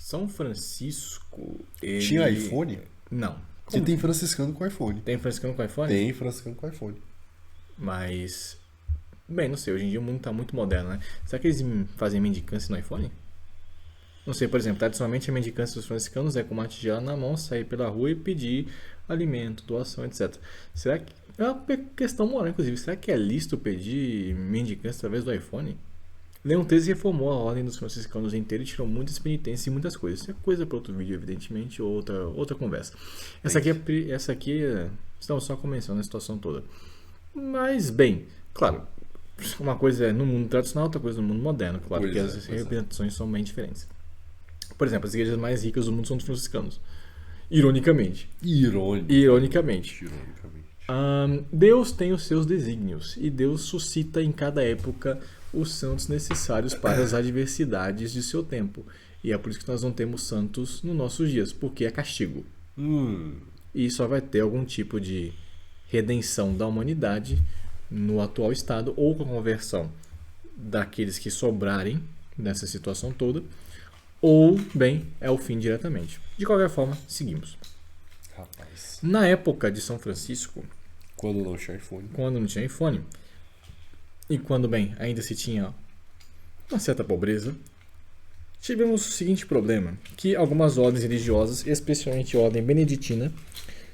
São Francisco, Tinha iPhone? Não. Você tem franciscano com iPhone. Tem franciscano com iPhone? Tem franciscano com iPhone. Mas... Bem, não sei, hoje em dia o mundo tá muito moderno, né? Será que eles fazem mendicância no iPhone? Não sei, por exemplo, tradicionalmente a mendicância dos franciscanos é com uma tigela na mão, sair pela rua e pedir alimento, doação, etc. Será que... É uma questão moral, inclusive. Será que é lícito pedir mendicância através do iPhone? Leão XIII reformou a ordem dos franciscanos inteira e tirou muitas penitências e muitas coisas. Isso é coisa para outro vídeo, evidentemente, ou outra conversa. Essa aqui estamos só começando a situação toda. Mas, bem, claro, uma coisa é no mundo tradicional, outra coisa no mundo moderno, claro, porque as representações são bem diferentes. Por exemplo, as igrejas mais ricas do mundo são dos franciscanos. Ironicamente. Deus tem os seus desígnios e Deus suscita em cada época os santos necessários para as adversidades de seu tempo. E é por isso que nós não temos santos nos nossos dias, porque é castigo. E só vai ter algum tipo de redenção da humanidade no atual estado, ou com a conversão daqueles que sobrarem nessa situação toda, ou, bem, é o fim diretamente. De qualquer forma, seguimos. Rapaz. Na época de São Francisco, quando não tinha iPhone, e quando, bem, ainda se tinha uma certa pobreza, tivemos o seguinte problema, que algumas ordens religiosas, especialmente a ordem beneditina,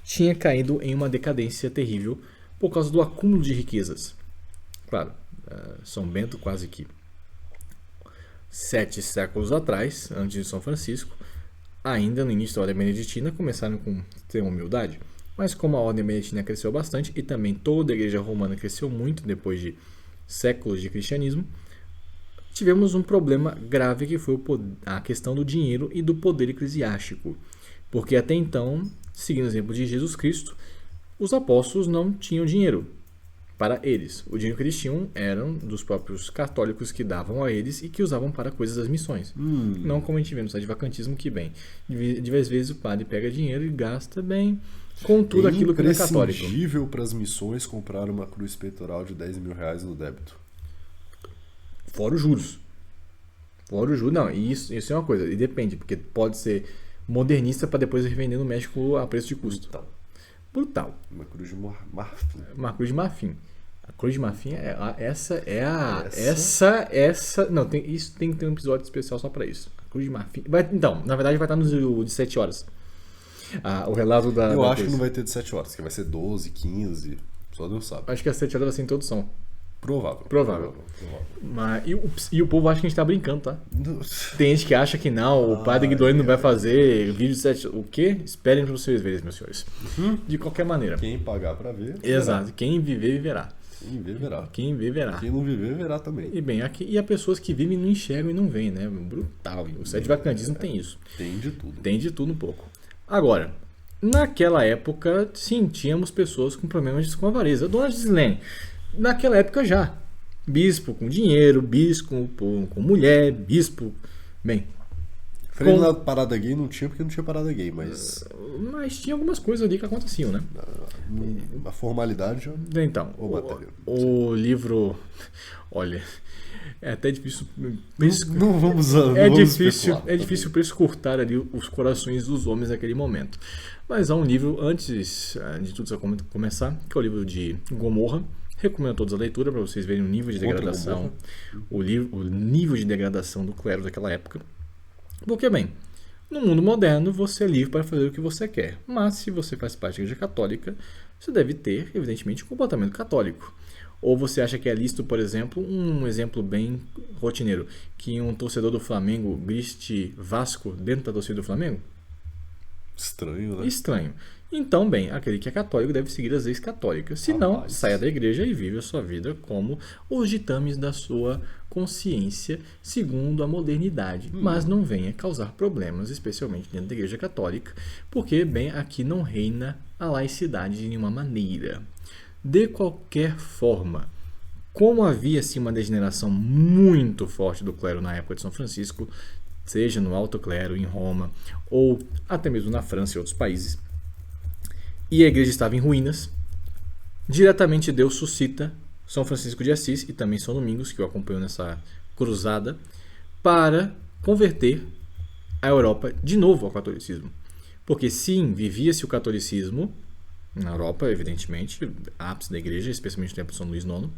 tinha caído em uma decadência terrível por causa do acúmulo de riquezas. Claro, São Bento quase que 7 séculos atrás, antes de São Francisco, ainda no início da ordem beneditina, começaram com ter humildade, mas como a ordem beneditina cresceu bastante e também toda a igreja romana cresceu muito depois de séculos de cristianismo, tivemos um problema grave que foi a questão do dinheiro e do poder eclesiástico, porque até então, seguindo o exemplo de Jesus Cristo, os apóstolos não tinham dinheiro para eles. O dinheiro que eles tinham eram dos próprios católicos que davam a eles e que usavam para coisas das missões. Não como a gente vê no site de vacantismo, que bem, de vez em vezes o padre pega dinheiro e gasta bem com tudo aquilo que não é católico. É imprescindível para as missões comprar uma cruz peitoral de 10 mil reais no débito. Fora os juros. Não, isso é uma coisa, e depende, porque pode ser modernista para depois revender no México a preço de custo. Brutal. Uma cruz de marfim. A cruz de marfim não, isso tem que ter um episódio especial só para isso. A cruz de marfim. Então, na verdade vai estar no de 7 horas. O relato da. Eu acho que não vai ter de 7 horas, que vai ser 12, 15. Só Deus sabe. Acho que as 7 horas vai ser introdução. Provável. Mas, e o povo acha que a gente tá brincando, tá? Tem gente que acha que não, o padre Guidoni não vai fazer vídeo de 7... O quê? Esperem para vocês verem, meus senhores. De qualquer maneira. Quem pagar para ver... Exato. Quem viver, viverá. Quem ver, verá. Quem não viver, verá também. E bem, e há pessoas que vivem e não enxergam e não veem, né? Brutal. O site de vacantismo tem isso. Tem de tudo. Tem de tudo um pouco. Agora, naquela época, sim, tínhamos pessoas com problemas com avareza. Dona Gislene... Naquela época já. Bispo com dinheiro, bispo com mulher, bispo... Bem... Freio na parada gay não tinha porque não tinha parada gay, mas... Mas tinha algumas coisas ali que aconteciam, né? A formalidade... Então, o livro... Olha... É até difícil... Não vamos É difícil prescrutar ali os corações dos homens naquele momento. Mas há um livro, antes de tudo começar, que é o livro de Gomorra. Recomendo a todos a leitura para vocês verem o nível de degradação, o nível de degradação do clero daquela época. Porque, bem, no mundo moderno você é livre para fazer o que você quer, mas se você faz parte da Igreja Católica, você deve ter, evidentemente, um comportamento católico. Ou você acha que é lícito, por exemplo, um exemplo bem rotineiro, que um torcedor do Flamengo grite Vasco dentro da torcida do Flamengo? Estranho, né? Estranho. Então, bem, aquele que é católico deve seguir as leis católicas. Se não, saia da igreja e vive a sua vida como os ditames da sua consciência, segundo a modernidade. Mas não venha causar problemas, especialmente dentro da igreja católica, porque, bem, aqui não reina a laicidade de nenhuma maneira. De qualquer forma, como havia assim, uma degeneração muito forte do clero na época de São Francisco, seja no alto clero, em Roma, ou até mesmo na França e outros países, e a igreja estava em ruínas, diretamente Deus suscita São Francisco de Assis e também São Domingos, que eu acompanho nessa cruzada, para converter a Europa de novo ao catolicismo. Porque sim, vivia-se o catolicismo na Europa, evidentemente, ápice da igreja, especialmente no tempo de São Luís IX,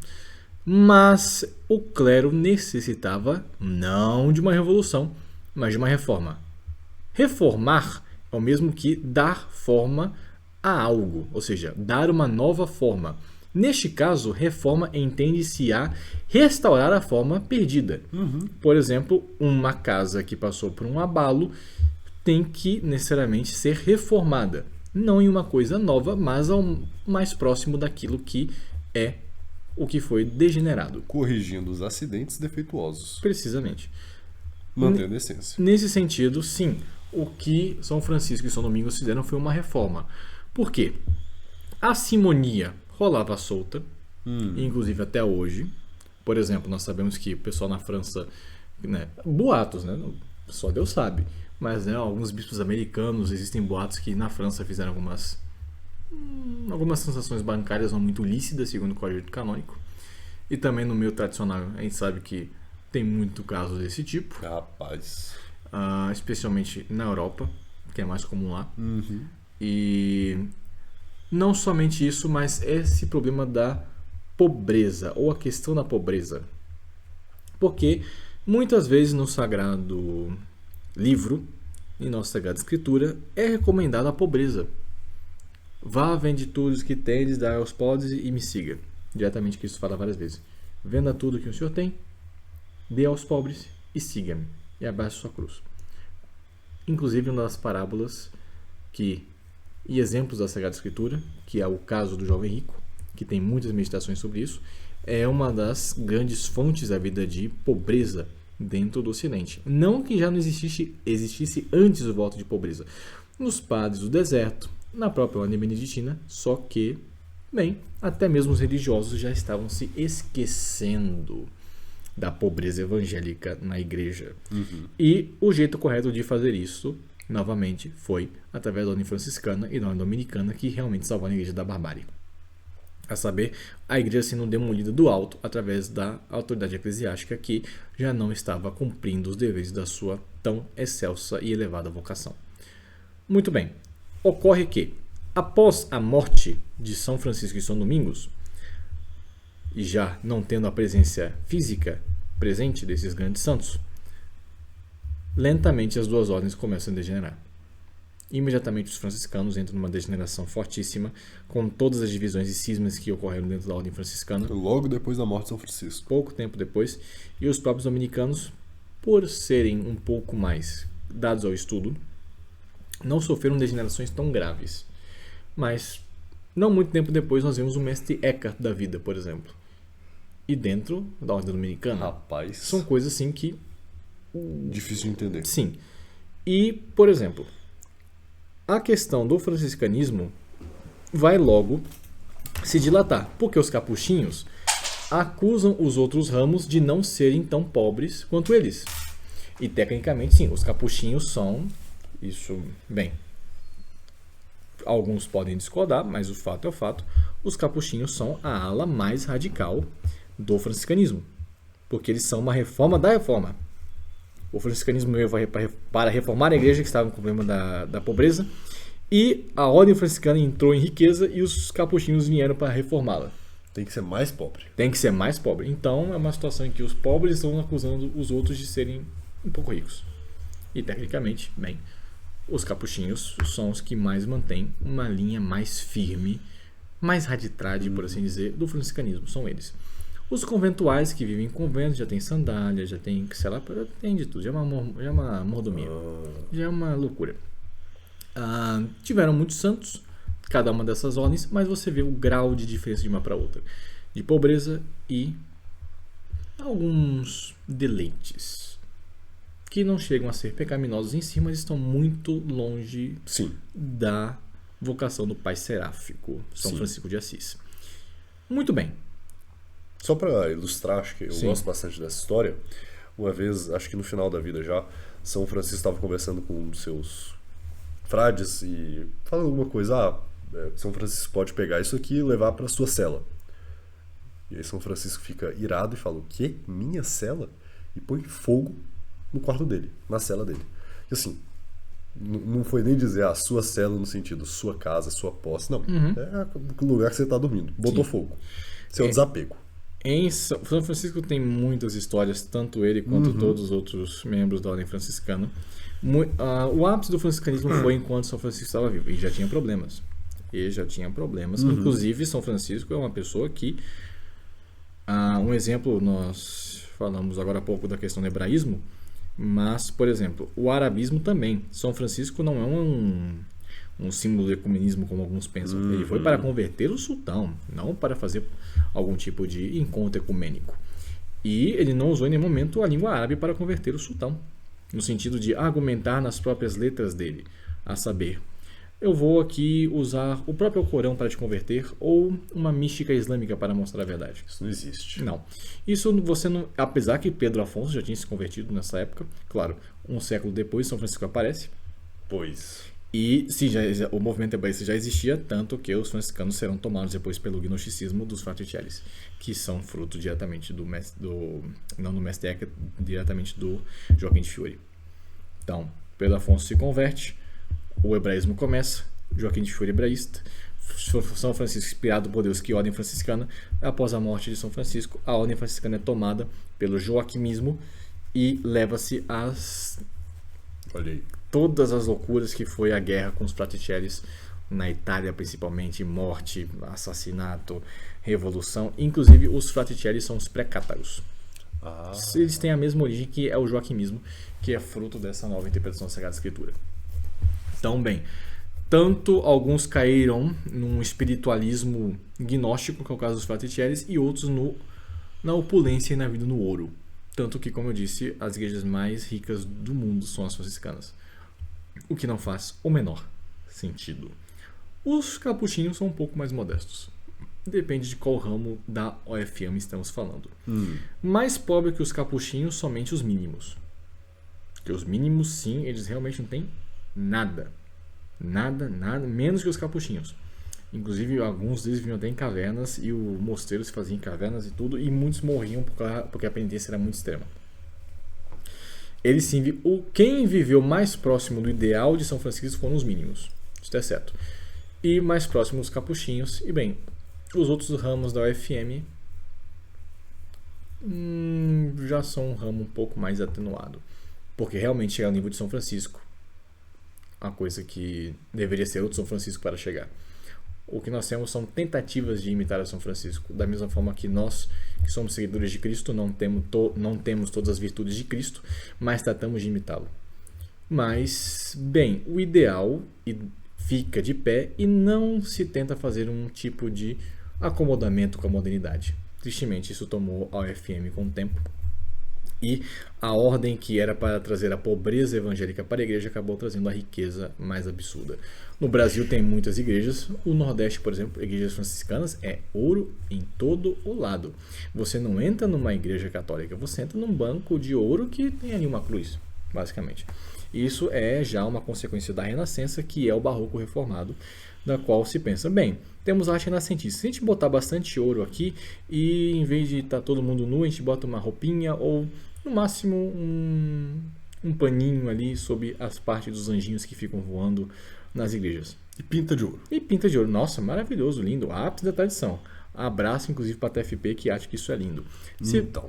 mas o clero necessitava não de uma revolução, mas de uma reforma. Reformar é o mesmo que dar forma a algo, ou seja, dar uma nova forma. Neste caso, reforma entende-se a restaurar a forma perdida. Por exemplo, uma casa que passou por um abalo tem que necessariamente ser reformada. Não em uma coisa nova, mas ao mais próximo daquilo que é o que foi degenerado. Corrigindo os acidentes defeituosos, Precisamente. mantendo a essência. Nesse sentido, sim, o que São Francisco e São Domingos fizeram foi uma reforma. Por quê? A simonia rolava solta, inclusive até hoje. Por exemplo, nós sabemos que o pessoal na França, né, boatos, né, só Deus sabe, mas né, alguns bispos americanos, existem boatos que na França fizeram algumas transações bancárias não muito lícitas, segundo o Código Canônico. E também no meio tradicional, a gente sabe que tem muito caso desse tipo, Rapaz. especialmente na Europa, que é mais comum lá. E não somente isso, mas esse problema da pobreza, ou a questão da pobreza. Porque muitas vezes no Sagrado Livro, em nossa Sagrada Escritura, é recomendada a pobreza. Vá, vende tudo o que tendes, dá aos pobres e me siga. Diretamente que isso fala várias vezes. Venda tudo que o Senhor tem, dê aos pobres e siga-me. E abrace sua cruz. Inclusive uma das parábolas e exemplos da Sagrada Escritura, que é o caso do jovem rico, que tem muitas meditações sobre isso, é uma das grandes fontes da vida de pobreza dentro do Ocidente. Não que já não existisse antes o voto de pobreza. Nos padres do deserto, na própria ordem beneditina, só que, bem, até mesmo os religiosos já estavam se esquecendo da pobreza evangélica na igreja. E o jeito correto de fazer isso, novamente, foi através da ordem franciscana e da ordem dominicana, que realmente salvaram a igreja da barbárie. A saber, a igreja sendo demolida do alto através da autoridade eclesiástica que já não estava cumprindo os deveres da sua tão excelsa e elevada vocação. Muito bem. Ocorre que, após a morte de São Francisco e São Domingos, e já não tendo a presença física presente desses grandes santos, lentamente as duas ordens começam a degenerar. Imediatamente os franciscanos entram numa degeneração fortíssima, com todas as divisões e cismas que ocorreram dentro da ordem franciscana. Logo depois da morte de São Francisco. Pouco tempo depois, e os próprios dominicanos, por serem um pouco mais dados ao estudo, não sofreram degenerações tão graves. Mas, não muito tempo depois, nós vemos o mestre Eckhart da vida, por exemplo. E dentro da ordem dominicana, Rapaz. são coisas assim que... Difícil de entender. Sim. E, por exemplo, a questão do franciscanismo vai logo se dilatar, porque os capuchinhos acusam os outros ramos de não serem tão pobres quanto eles. E, tecnicamente, sim, os capuchinhos são... Isso, bem, alguns podem discordar, mas o fato é o fato. Os capuchinhos são a ala mais radical do franciscanismo, porque eles são uma reforma da reforma. O franciscanismo veio para reformar a igreja que estava com o problema da pobreza, e a ordem franciscana entrou em riqueza e os capuchinhos vieram para reformá-la. Tem que ser mais pobre. Tem que ser mais pobre. Então é uma situação em que os pobres estão acusando os outros de serem um pouco ricos. E tecnicamente, bem, os capuchinhos são os que mais mantêm uma linha mais firme, mais raditrade, por assim dizer, do franciscanismo. São eles. Os conventuais que vivem em conventos já tem sandália, já tem, sei lá, tem de tudo. Já é uma mordomia. Já é uma loucura. Tiveram muitos santos, cada uma dessas ordens, mas você vê o grau de diferença de uma para outra. De pobreza e alguns deleites. Que não chegam a ser pecaminosos em si, mas estão muito longe Sim. da vocação do pai seráfico, São Sim. Francisco de Assis. Muito bem. Só para ilustrar, acho que eu Sim. gosto bastante dessa história. Uma vez, acho que no final da vida já, São Francisco estava conversando com um dos seus frades e falando alguma coisa. São Francisco pode pegar isso aqui e levar para sua cela. E aí São Francisco fica irado e fala: o quê? Minha cela? E põe fogo no quarto dele, na cela dele. Assim, não foi nem dizer a sua cela no sentido sua casa, sua posse, não. É o lugar que você tá dormindo. Botou Sim. fogo. Seu desapego. Em São Francisco tem muitas histórias, tanto ele quanto todos os outros membros da Ordem Franciscana. O ápice do franciscanismo foi enquanto São Francisco estava vivo, e já tinha problemas. Inclusive, São Francisco é uma pessoa que... um exemplo, nós falamos agora há pouco da questão do hebraísmo, mas, por exemplo, o arabismo também. São Francisco não é um símbolo do ecumenismo como alguns pensam. Ele foi para converter o sultão, não para fazer algum tipo de encontro ecumênico. E ele não usou em nenhum momento a língua árabe para converter o sultão, no sentido de argumentar nas próprias letras dele, a saber, eu vou aqui usar o próprio Corão para te converter ou uma mística islâmica para mostrar a verdade. Isso não existe. Não. Isso você não... Apesar que Pedro Afonso já tinha se convertido nessa época, claro, um século depois São Francisco aparece. Pois. E sim, o movimento hebraísta já existia, tanto que os franciscanos serão tomados depois pelo gnosticismo dos Fraticelli, que são fruto diretamente não do mestre Eckhart, diretamente do Joaquim de Fiore. Então, Pedro Afonso se converte, o hebraísmo começa, Joaquim de Fiore hebraísta, São Francisco inspirado por Deus, que ordem franciscana. Após a morte de São Francisco, a ordem franciscana é tomada pelo joaquimismo e leva-se às... Olha aí. Todas as loucuras que foi a guerra com os Fraticelli na Itália, principalmente, morte, assassinato, revolução. Inclusive, os Fraticelli são os pré-cátaros. Eles têm a mesma origem que é o joaquimismo, que é fruto dessa nova interpretação da Sagrada Escritura. Então, bem, tanto alguns caíram num espiritualismo gnóstico, que é o caso dos Fraticelli, e outros na opulência e na vida no ouro. Tanto que, como eu disse, as igrejas mais ricas do mundo são as franciscanas. O que não faz o menor sentido. Os capuchinhos são um pouco mais modestos. Depende de qual ramo da OFM estamos falando. Mais pobre que os capuchinhos, somente os mínimos. Porque os mínimos, sim, eles realmente não têm nada. Nada, menos que os capuchinhos. Inclusive, alguns deles viviam até em cavernas e o mosteiro se fazia em cavernas e tudo, e muitos morriam porque a penitência era muito extrema. Eles sim, quem viveu mais próximo do ideal de São Francisco foram os mínimos. Isso é certo. E mais próximo os capuchinhos. E bem, os outros ramos da UFM já são um ramo um pouco mais atenuado. Porque realmente chegar ao nível de São Francisco, a coisa que deveria ser o de São Francisco para chegar. O que nós temos são tentativas de imitar a São Francisco, da mesma forma que nós, que somos seguidores de Cristo, não temos todas as virtudes de Cristo, mas tratamos de imitá-lo. Mas, bem, o ideal fica de pé e não se tenta fazer um tipo de acomodamento com a modernidade. Tristemente, isso tomou a UFM com o tempo. E a ordem que era para trazer a pobreza evangélica para a igreja acabou trazendo a riqueza mais absurda. No Brasil tem muitas igrejas. O Nordeste, por exemplo, igrejas franciscanas, é ouro em todo o lado. Você não entra numa igreja católica, você entra num banco de ouro que tem ali uma cruz, basicamente. Isso é já uma consequência da Renascença, que é o Barroco reformado, da qual se pensa, bem, temos arte renascentista. Se a gente botar bastante ouro aqui e em vez de estar todo mundo nu, a gente bota uma roupinha ou no máximo um paninho ali sobre as partes dos anjinhos que ficam voando nas igrejas. E pinta de ouro. E pinta de ouro. Nossa, maravilhoso, lindo. Ápice da tradição. Abraço, inclusive, para a TFP, que acha que isso é lindo.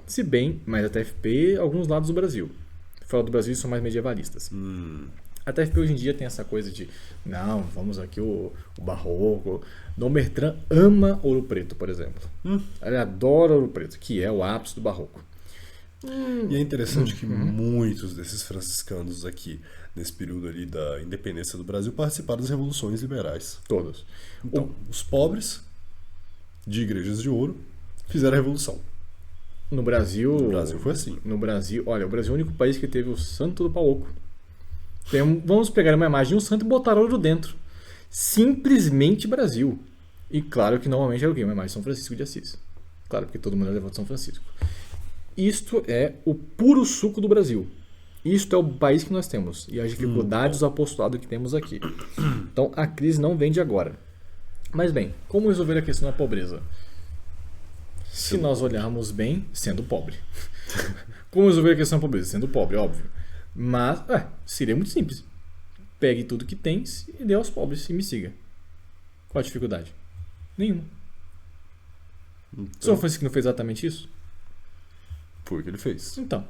Se bem, mas a TFP, alguns lados do Brasil. Fora do Brasil, são mais medievalistas. A TFP hoje em dia tem essa coisa de, não, vamos aqui o barroco. Dom Bertrand ama Ouro Preto, por exemplo. Ele adora Ouro Preto, que é o ápice do barroco. E é interessante que muitos desses franciscanos aqui, nesse período ali da independência do Brasil, participaram das revoluções liberais. Todos. Então, os pobres de igrejas de ouro fizeram a revolução. No Brasil foi assim. No Brasil, olha, o Brasil é o único país que teve o santo do Pauoco. Vamos pegar uma imagem de um santo e botar ouro dentro. Simplesmente Brasil. E claro que normalmente é o quê? Uma imagem de São Francisco de Assis. Claro, porque todo mundo é levado de São Francisco. Isto é o puro suco do Brasil. Isto é o país que nós temos. E as dificuldades do apostolado que temos aqui. Então a crise não vem de agora. Mas bem, como resolver a questão da pobreza? Se nós olharmos bem, sendo pobre. Como resolver a questão da pobreza? Sendo pobre, óbvio. Mas, seria muito simples. Pegue tudo que tens e dê aos pobres e me siga. Qual a dificuldade? Nenhuma. São Francisco não fez exatamente isso? Foi o que ele fez. Então,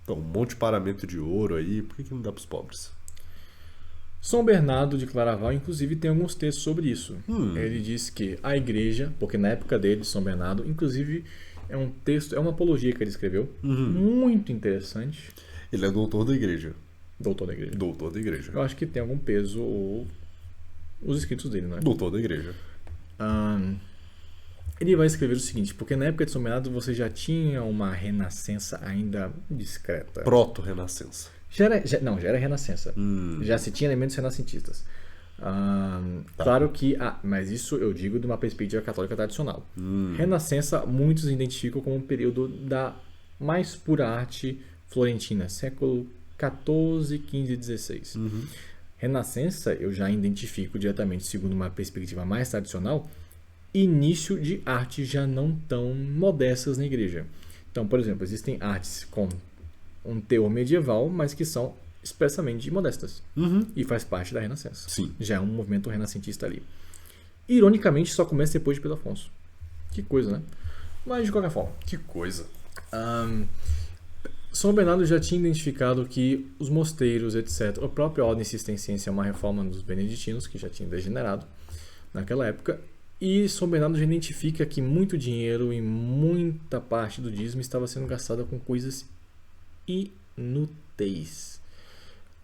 Então, um monte de paramento de ouro aí, por que não dá pros pobres? São Bernardo de Claraval, inclusive, tem alguns textos sobre isso. Ele diz que a igreja, porque na época dele, São Bernardo, inclusive, é um texto, é uma apologia que ele escreveu, muito interessante. Ele é doutor da igreja. Doutor da igreja. Doutor da igreja. Eu acho que tem algum peso os escritos dele, não é? Doutor da igreja. Ele vai escrever o seguinte, porque na época de São Bernardo você já tinha uma renascença ainda discreta. Proto-renascença. Já era renascença. Já se tinha elementos renascentistas. Claro que... mas isso eu digo de uma perspectiva católica tradicional. Renascença, muitos identificam como um período da mais pura arte florentina. Século XIV, XV e XVI. Renascença eu já identifico diretamente, segundo uma perspectiva mais tradicional, início de artes já não tão modestas na igreja. Então, por exemplo, existem artes com um teor medieval, mas que são expressamente modestas. E faz parte da Renascença. Sim. Já é um movimento renascentista ali. Ironicamente, só começa depois de Pedro Afonso. Que coisa, né? Mas, de qualquer forma. Que coisa. São Bernardo já tinha identificado que os mosteiros, etc., a própria ordem cisterciense é uma reforma dos beneditinos, que já tinha degenerado naquela época, e São Bernardo já identifica que muito dinheiro e muita parte do dízimo estava sendo gastada com coisas inúteis.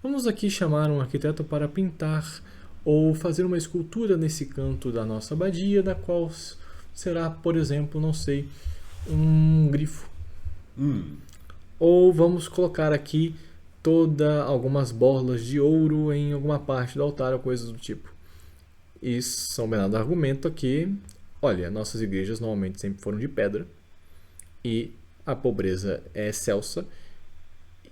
Vamos aqui chamar um arquiteto para pintar ou fazer uma escultura nesse canto da nossa abadia, da qual será, por exemplo, não sei, um grifo. Ou vamos colocar aqui algumas borlas de ouro em alguma parte do altar ou coisas do tipo. E São Bernardo argumenta que, olha, nossas igrejas normalmente sempre foram de pedra e a pobreza é excelsa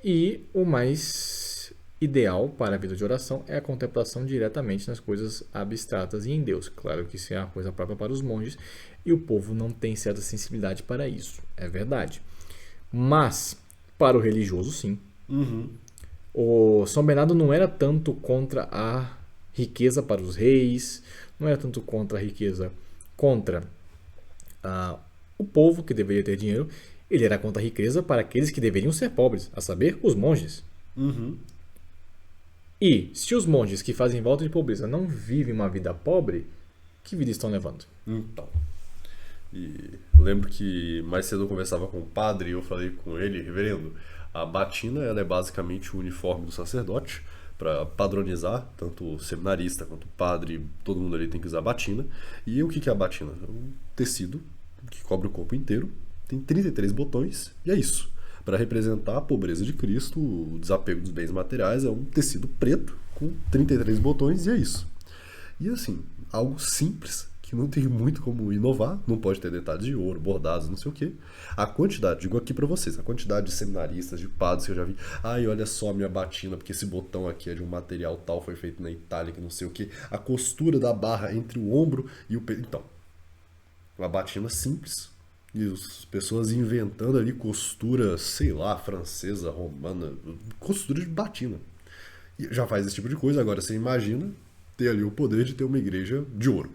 e o mais ideal para a vida de oração é a contemplação diretamente nas coisas abstratas e em Deus. Claro que isso é uma coisa própria para os monges e o povo não tem certa sensibilidade para isso, é verdade. Mas, para o religioso, sim. O São Bernardo não era tanto contra a riqueza para os reis, não era tanto contra a riqueza contra o povo que deveria ter dinheiro, ele era contra a riqueza para aqueles que deveriam ser pobres, a saber, os monges. E se os monges que fazem volta de pobreza não vivem uma vida pobre, que vida estão levando? Então, e lembro que mais cedo eu conversava com o padre e eu falei com ele, reverendo, a batina ela é basicamente o uniforme do sacerdote, para padronizar, tanto o seminarista quanto o padre, todo mundo ali tem que usar batina. E o que é a batina? É um tecido que cobre o corpo inteiro, tem 33 botões e é isso. Para representar a pobreza de Cristo, o desapego dos bens materiais, é um tecido preto com 33 botões e é isso. E assim, algo simples, que não tem muito como inovar, não pode ter detalhes de ouro, bordados, não sei o quê. A quantidade, digo aqui pra vocês, a quantidade de seminaristas, de padres que eu já vi, olha só a minha batina, porque esse botão aqui é de um material tal, foi feito na Itália, que não sei o quê. A costura da barra entre o ombro e o peito. Então, uma batina simples, e as pessoas inventando ali costura, sei lá, francesa, romana, costura de batina. E já faz esse tipo de coisa, agora você imagina ter ali o poder de ter uma igreja de ouro.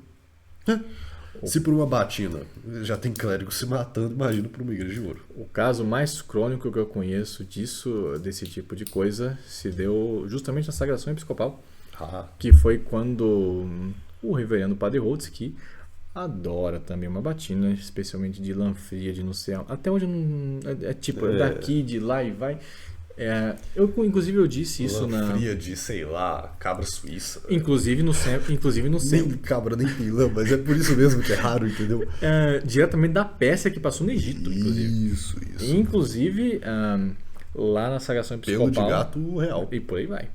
Se por uma batina já tem clérigo se matando, imagina por uma igreja de ouro. O caso mais crônico que eu conheço desse tipo de coisa se deu justamente na Sagração Episcopal, que foi quando o reverendo Padre Holtz, que adora também uma batina, especialmente de lã fria, de não sei até onde daqui, de lá e vai. Inclusive eu disse isso lã fria de, sei lá, cabra suíça. Inclusive no centro. Nem cabra, nem tem lã, mas é por isso mesmo que é raro, entendeu? Diretamente da Pérsia que passou no Egito, inclusive. Isso. Inclusive, lá na Sagração Episcopal... Pelo de gato real. E por aí vai.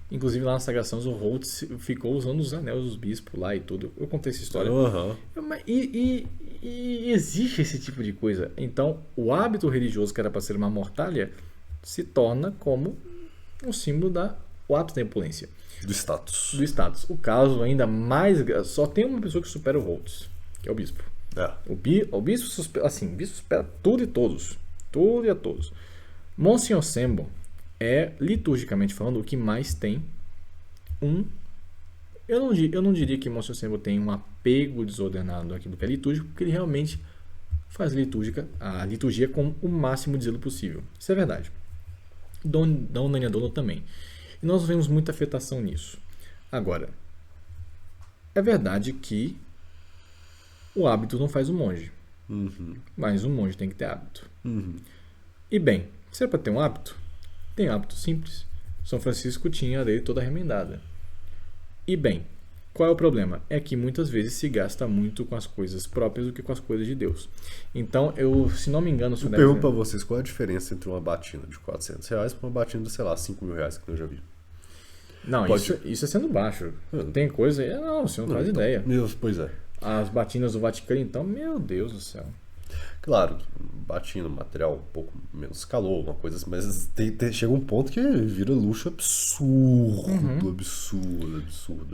Inclusive lá na Sagração, o Holtz ficou usando os anéis dos bispos lá e tudo. Eu contei essa história. E existe esse tipo de coisa. Então, o hábito religioso que era para ser uma mortalha se torna como um símbolo do ato da opulência. Do status. O caso ainda mais... Só tem uma pessoa que supera o Holtz, que é o bispo. O bispo supera tudo e todos. Tudo e a todos. Monsignor Sembo é, liturgicamente falando, o que mais tem um... Eu não diria que Monsignor Sembo tem um apego desordenado àquilo que é litúrgico, porque ele realmente faz a liturgia com o máximo de zelo possível. Isso é verdade. Dom Naniadolo também. E nós vemos muita afetação nisso. Agora, é verdade que o hábito não faz o monge. Mas o monge tem que ter hábito. E bem, se é para ter um hábito, tem hábito simples. São Francisco tinha a lei toda remendada. E bem, qual é o problema? É que muitas vezes se gasta muito com as coisas próprias do que com as coisas de Deus. Então, se não me engano... Eu pergunto para vocês, qual é a diferença entre uma batina de R$400 para uma batina de, sei lá, R$5.000 que eu já vi? Não, isso é sendo baixo. Tem coisa aí... Não, você não faz então, ideia. Pois é. As batinas do Vaticano, então, meu Deus do céu. Claro, batina, material um pouco menos calor, uma coisa assim, mas chega um ponto que vira luxo absurdo.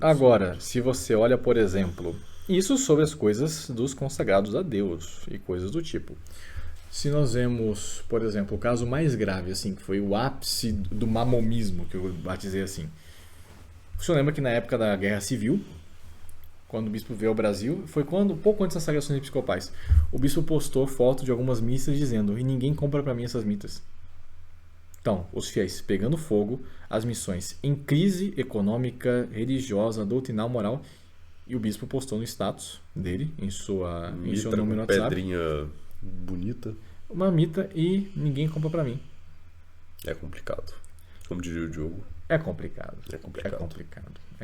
Agora, se você olha, por exemplo, isso sobre as coisas dos consagrados a Deus e coisas do tipo. Se nós vemos, por exemplo, o caso mais grave, assim, que foi o ápice do mamomismo, que eu batizei assim. O senhor lembra que na época da Guerra Civil, quando o bispo veio ao Brasil, foi pouco antes das sagrações episcopais, o bispo postou foto de algumas missas dizendo: e ninguém compra para mim essas missas. Então, os fiéis pegando fogo, as missões em crise econômica, religiosa, doutrinal, moral, e o bispo postou no status dele, em seu número no WhatsApp, pedrinha bonita, uma mita, e ninguém compra para mim. É complicado. Como diria o Diogo. É complicado. É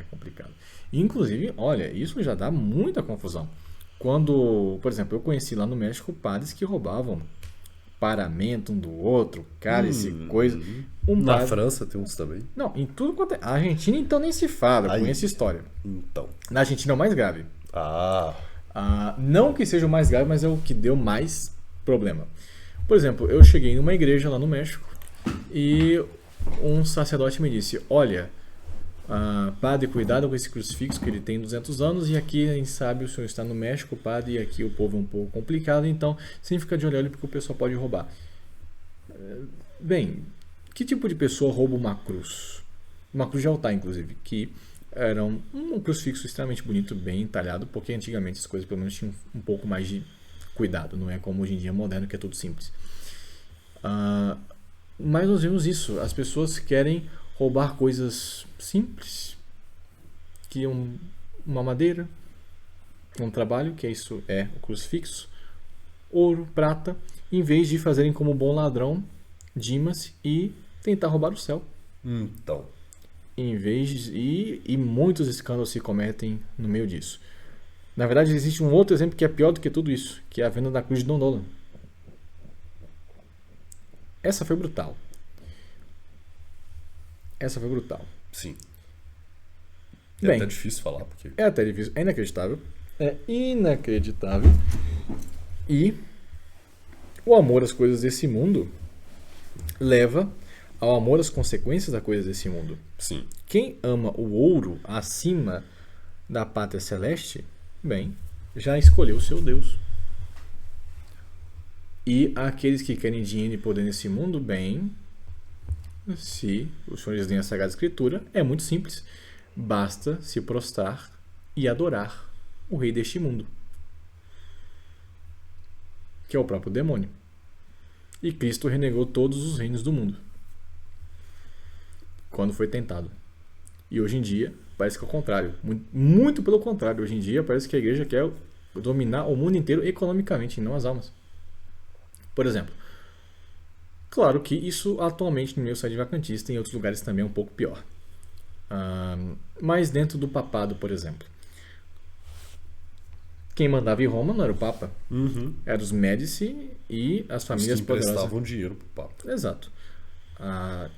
complicado. Inclusive, olha, isso já dá muita confusão. Quando, por exemplo, eu conheci lá no México padres que roubavam paramento um do outro, cálice, coisa. Na França tem uns também. Não, em tudo quanto é. A Argentina, então, nem se fala, eu conheço história. Então. Na Argentina é o mais grave. Não que seja o mais grave, mas é o que deu mais problema. Por exemplo, eu cheguei numa igreja lá no México e um sacerdote me disse: olha, padre, cuidado com esse crucifixo que ele tem 200 anos e aqui a gente sabe o senhor está no México, padre, e aqui o povo é um pouco complicado, então sempre fica de olho porque o pessoal pode roubar. Bem, que tipo de pessoa rouba uma cruz? Uma cruz de altar, inclusive, que era um crucifixo extremamente bonito, bem entalhado, porque antigamente as coisas pelo menos tinham um pouco mais de cuidado, não é como hoje em dia moderno que é tudo simples. Mas nós vemos isso, as pessoas querem roubar coisas simples, que uma madeira, um trabalho, que isso é o crucifixo, ouro, prata, em vez de fazerem como bom ladrão, Dimas, e tentar roubar o céu. Então. Em vez e muitos escândalos se cometem no meio disso. Na verdade, existe um outro exemplo que é pior do que tudo isso, que é a venda da cruz de Dom Nolan. Essa foi brutal. Sim. Bem, até difícil falar. Porque... É até difícil. É inacreditável. E o amor às coisas desse mundo leva ao amor às consequências das coisas desse mundo. Sim. Quem ama o ouro acima da pátria celeste, bem, já escolheu o seu Deus. E aqueles que querem dinheiro e poder nesse mundo, bem, se os senhores leem a Sagrada Escritura, é muito simples. Basta se prostrar e adorar o rei deste mundo, que é o próprio demônio. E Cristo renegou todos os reinos do mundo quando foi tentado. E hoje em dia parece que é o contrário. Muito pelo contrário. Hoje em dia parece que a igreja quer dominar o mundo inteiro economicamente, e não as almas. Por exemplo, claro que isso atualmente no meio sede-vacantista e em outros lugares também é um pouco pior. Mas dentro do papado, por exemplo, quem mandava em Roma não era o Papa, eram os Médici e as famílias poderosas. Os que emprestavam dinheiro para o Papa. Exato.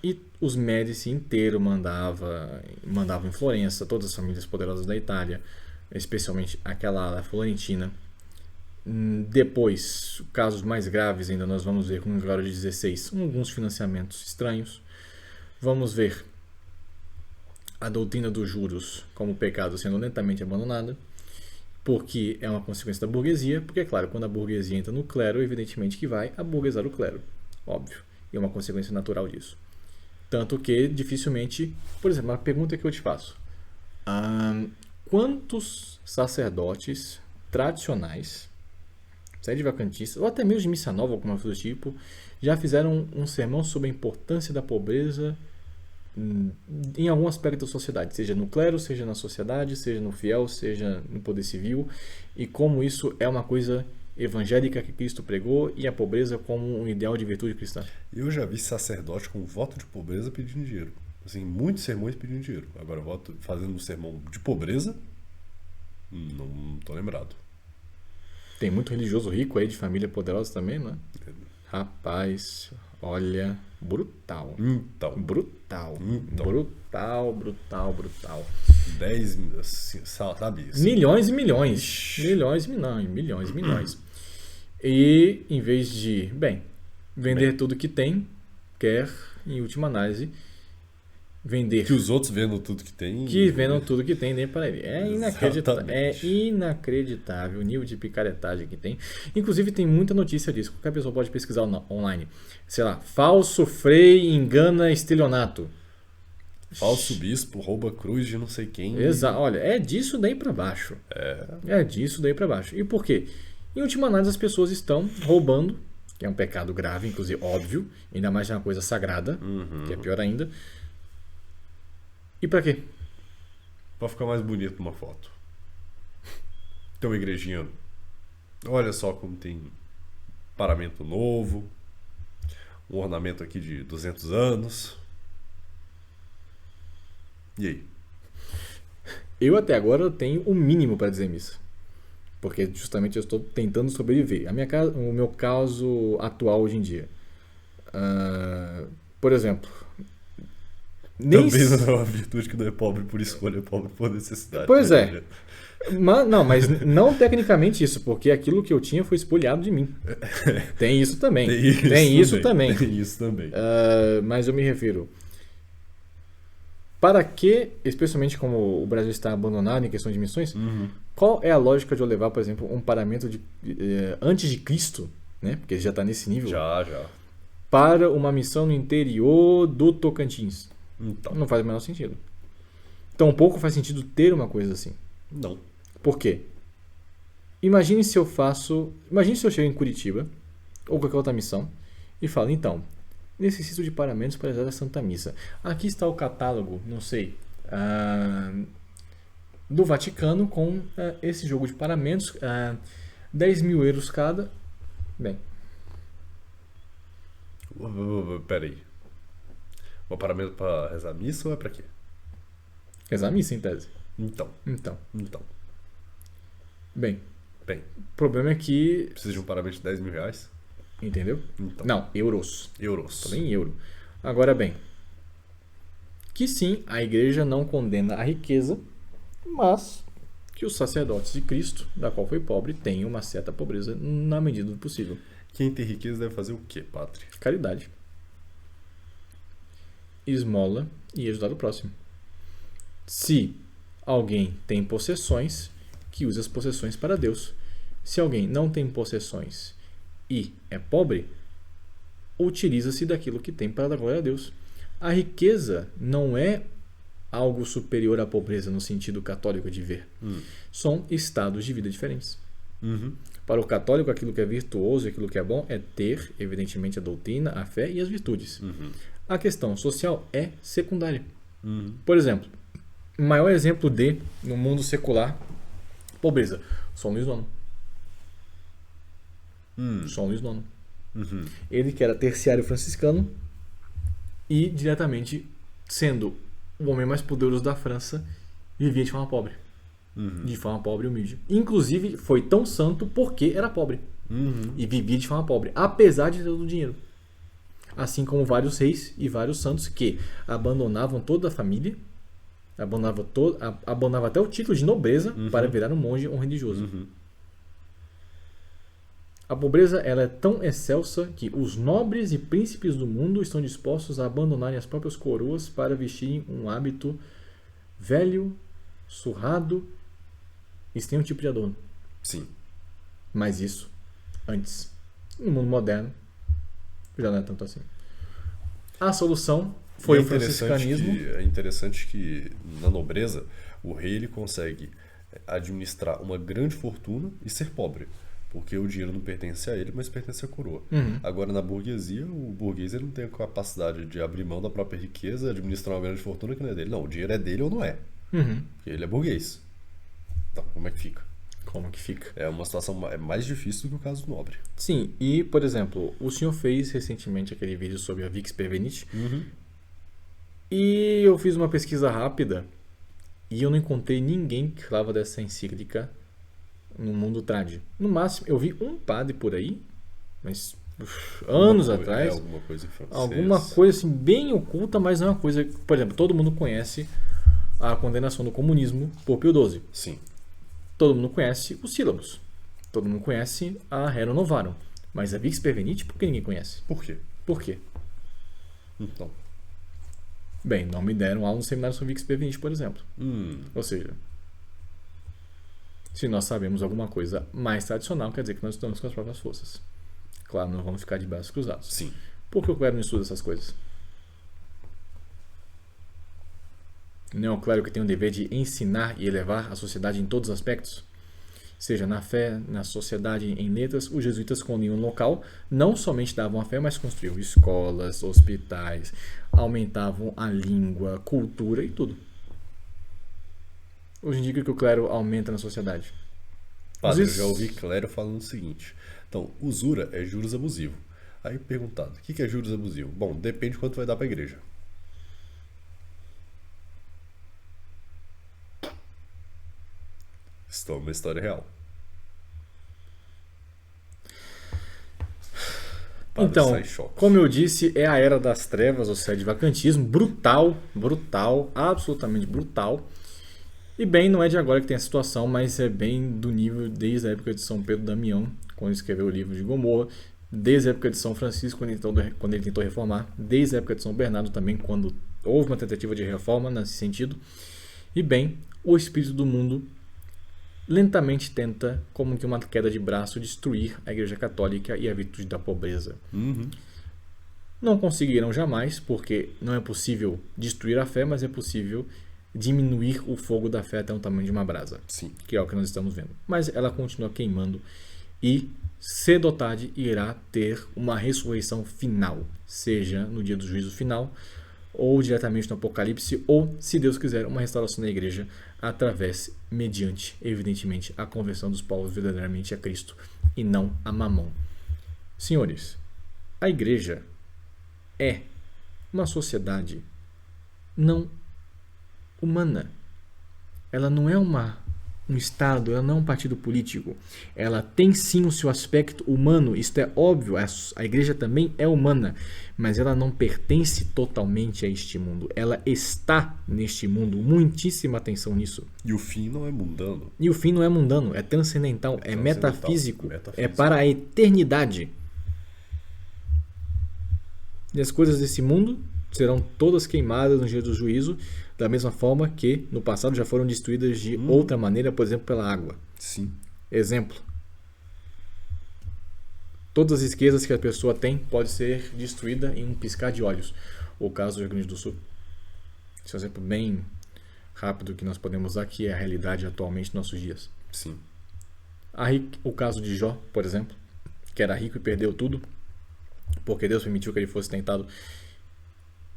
E os Médici inteiro mandavam em Florença, todas as famílias poderosas da Itália, especialmente aquela florentina. Depois, casos mais graves ainda nós vamos ver com Gregório de XVI, alguns financiamentos estranhos. Vamos ver a doutrina dos juros como pecado sendo lentamente abandonada, porque é uma consequência da burguesia, porque é claro, quando a burguesia entra no clero, evidentemente que vai aburguesar o clero, óbvio. e é uma consequência natural disso. Tanto que dificilmente, por exemplo, uma pergunta que eu te faço: quantos sacerdotes tradicionais, sede-vacantistas, ou até mesmo de missa nova, alguma coisa do tipo, já fizeram um sermão sobre a importância da pobreza em algum aspecto da sociedade, seja no clero, seja na sociedade, seja no fiel, seja no poder civil, e como isso é uma coisa evangélica que Cristo pregou e a pobreza como um ideal de virtude cristã? Eu já vi sacerdote com voto de pobreza pedindo dinheiro. Assim, muitos sermões pedindo dinheiro. Agora, voto fazendo um sermão de pobreza, não tô lembrado. Tem muito religioso rico aí de família poderosa também, né? Rapaz, olha, brutal. Então. Brutal. Então. Brutal. 10, assim, sabe? Assim, Milhões e milhões. Milhões e milhões. E em vez de, vender tudo que tem, quer, em última análise, vender. Que os outros vendam tudo que tem. Que vendam tudo que tem nem para ele. É inacreditável. Exatamente. É inacreditável o nível de picaretagem que tem. Inclusive tem muita notícia disso. Qualquer pessoa pode pesquisar online. Sei lá, falso frei engana estelionato. Falso bispo rouba cruz de não sei quem. Exato. Olha, é disso daí para baixo. É disso daí para baixo. E por quê? Em última análise, as pessoas estão roubando, que é um pecado grave, inclusive óbvio, ainda mais de uma coisa sagrada, que é pior ainda. E pra quê? Pra ficar mais bonito numa foto. Tem uma igrejinha. Olha só como tem paramento novo. Um ornamento aqui de 200 anos. E aí? Eu até agora tenho o mínimo para dizer missa. Porque justamente eu estou tentando sobreviver. O meu caso atual hoje em dia. Por exemplo... Também não é uma virtude que não é pobre por escolha, é pobre por necessidade. Pois é. Mas não tecnicamente isso, porque aquilo que eu tinha foi espoliado de mim. Tem isso também. Tem isso também. Mas eu me refiro. Para que, especialmente como o Brasil está abandonado em questão de missões, qual é a lógica de eu levar, por exemplo, um paramento antes de Cristo, né? Porque já está nesse nível, Já. para uma missão no interior do Tocantins? Então. Não faz o menor sentido. Tampouco faz sentido ter uma coisa assim. Não. Por quê? Imagine se eu chego em Curitiba ou qualquer outra missão e falo, então, necessito de paramentos para rezar a Santa Missa. Aqui está o catálogo, não sei, do Vaticano com esse jogo de paramentos, 10 mil euros cada. Bem. Peraí. O paramento para rezar a missa ou é para quê? Rezar a missa, em tese. Então. Bem. O problema é que... Precisa de um paramento de 10 mil reais? Entendeu? Então. Não, euros. Euros. Em euro. Agora bem, que sim, a igreja não condena a riqueza, mas que os sacerdotes de Cristo, da qual foi pobre, tenham uma certa pobreza na medida do possível. Quem tem riqueza deve fazer o quê, padre? Caridade. Esmola e ajudar o próximo. Se alguém tem possessões, que use as possessões para Deus. Se alguém não tem possessões e é pobre, utiliza-se daquilo que tem para dar glória a Deus. A riqueza não é algo superior à pobreza no sentido católico de ver. São estados de vida diferentes. Para o católico, aquilo que é virtuoso e aquilo que é bom é ter, evidentemente, a doutrina, a fé e as virtudes. A questão social é secundária. Por exemplo, o maior exemplo no mundo secular, pobreza, São Luís IX. São Luís IX. Ele que era terciário franciscano e diretamente sendo o homem mais poderoso da França, vivia de forma pobre. De forma pobre e humilde. Inclusive foi tão santo porque era pobre. E vivia de forma pobre, apesar de ter todo o dinheiro. Assim como vários reis e vários santos que abandonavam toda a família, abandonava até o título de nobreza para virar um monge ou um religioso. A pobreza ela é tão excelsa que os nobres e príncipes do mundo estão dispostos a abandonarem as próprias coroas para vestirem um hábito velho, surrado e sem um tipo de adorno. Sim. Mas isso, antes, no mundo moderno, já não é tanto assim. a solução foi E o franciscanismo. É interessante que na nobreza o rei ele consegue administrar uma grande fortuna e ser pobre. Porque o dinheiro não pertence a ele, mas pertence à coroa. Agora, na burguesia, o burguês ele não tem a capacidade de abrir mão da própria riqueza, administrar uma grande fortuna que não é dele. Não, o dinheiro é dele ou não é. Porque ele é burguês. Então, como é que fica? Como que fica? É uma situação mais difícil do que o caso do nobre. Sim, e, por exemplo, o senhor fez recentemente aquele vídeo sobre a Vix Pervenite. E eu fiz uma pesquisa rápida e eu não encontrei ninguém que falava dessa encíclica no mundo trad. No máximo, eu vi um padre por aí, mas anos atrás. Alguma coisa em francês. Alguma coisa assim, bem oculta, mas não é uma coisa. Por exemplo, todo mundo conhece a condenação do comunismo por Pio XII. Sim. Todo mundo conhece os sílabos. Todo mundo conhece a Rerum Novarum. Mas a Vix Pervenite, por que ninguém conhece? Por quê? Por quê? Então. Bem, não me deram aula no seminário sobre Vix Pervenite, por exemplo. Ou seja, se nós sabemos alguma coisa mais tradicional, quer dizer que nós estamos com as próprias forças. Claro, não vamos ficar de braços cruzados. Sim. Por que o clero não estuda essas coisas? Não é o clero que tem o dever de ensinar e elevar a sociedade em todos os aspectos? Seja na fé, na sociedade, em letras, os jesuítas, quando iam no local, não somente davam a fé, mas construíam escolas, hospitais, aumentavam a língua, cultura e tudo. Hoje indica que o clero aumenta na sociedade. Padre, eu já ouvi clero falando o seguinte. Então, usura é juros abusivo. Aí perguntado, o que é juros abusivo? Bom, depende de quanto vai dar para a igreja. Isso é uma história real. Padre, então, sai choque. como eu disse, é a era das trevas, ou seja, de vacantismo, brutal, absolutamente brutal. E bem, não é de agora que tem a situação, mas é bem do nível desde a época de São Pedro Damião, quando escreveu o livro de Gomorra, desde a época de São Francisco, quando ele tentou reformar, desde a época de São Bernardo também, quando houve uma tentativa de reforma nesse sentido. E bem, o espírito do mundo lentamente tenta, como que uma queda de braço, destruir a Igreja Católica e a virtude da pobreza. Não conseguiram jamais, porque não é possível destruir a fé, mas é possível diminuir o fogo da fé até o tamanho de uma brasa. Sim. Que é o que nós estamos vendo. Mas ela continua queimando e cedo ou tarde irá ter uma ressurreição final, seja no dia do juízo final, ou diretamente no Apocalipse, ou, se Deus quiser, uma restauração da igreja mediante, evidentemente, a conversão dos povos verdadeiramente a Cristo e não a Mamon. Senhores, a igreja é uma sociedade não humana. Ela não é um Estado, ela não é um partido político. Ela tem sim o seu aspecto humano, isto é óbvio, a igreja também é humana, mas ela não pertence totalmente a este mundo. Ela está neste mundo, muitíssima atenção nisso. E o fim não é mundano. E o fim não é mundano, é transcendental, é metafísico, é metafísico. para a eternidade. E as coisas desse mundo serão todas queimadas no dia do juízo, da mesma forma que no passado já foram destruídas de outra maneira, por exemplo, pela água. Sim. Exemplo. Todas as riquezas que a pessoa tem pode ser destruída em um piscar de olhos. O caso do Rio Grande do Sul. Esse é um exemplo bem rápido que nós podemos usar, que é a realidade atualmente nos nossos dias. Sim. O caso de Jó, por exemplo, que era rico e perdeu tudo, porque Deus permitiu que ele fosse tentado.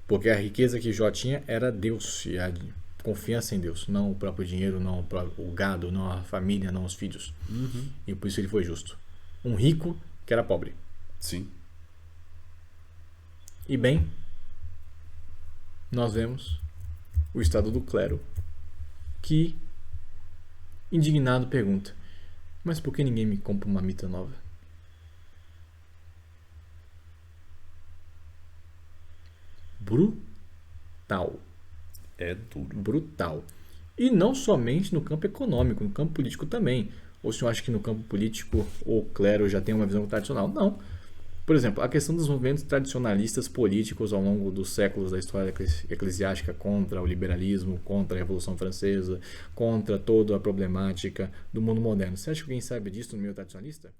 Porque a riqueza que Jó tinha era Deus e a confiança em Deus, não o próprio dinheiro, não o gado, não a família, não os filhos. E por isso ele foi justo. Um rico que era pobre. Sim. E bem, nós vemos o estado do clero que, indignado, pergunta: mas por que ninguém me compra uma mitra nova? Brutal. É duro. Brutal. E não somente no campo econômico, no campo político também. Ou se eu acho que no campo político o clero já tem uma visão tradicional? Não. Por exemplo, a questão dos movimentos tradicionalistas políticos ao longo dos séculos da história eclesiástica contra o liberalismo, contra a Revolução Francesa, contra toda a problemática do mundo moderno. Você acha que alguém sabe disso no meio tradicionalista?